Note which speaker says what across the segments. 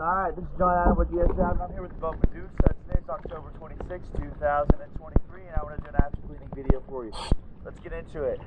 Speaker 1: Alright, this is John Adam with DS Diving. I'm here with the boat Medusa. Today's October 26, 2023, and I want to do an after cleaning video for you. Let's get into it.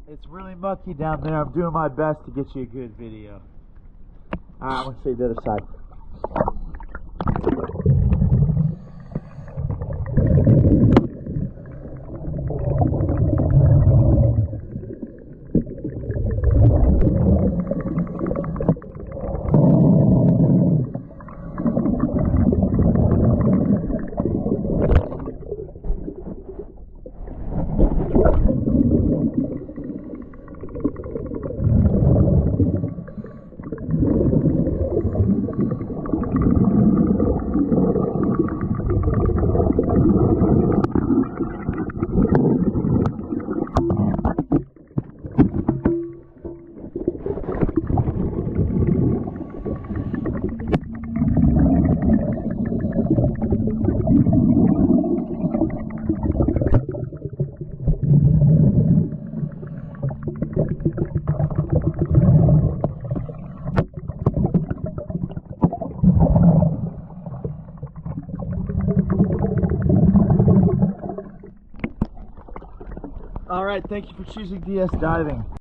Speaker 1: It's really mucky down there. I'm doing my best to get you a good video. Alright, I'm going to show you the other side. Alright, thank you for choosing DS Diving.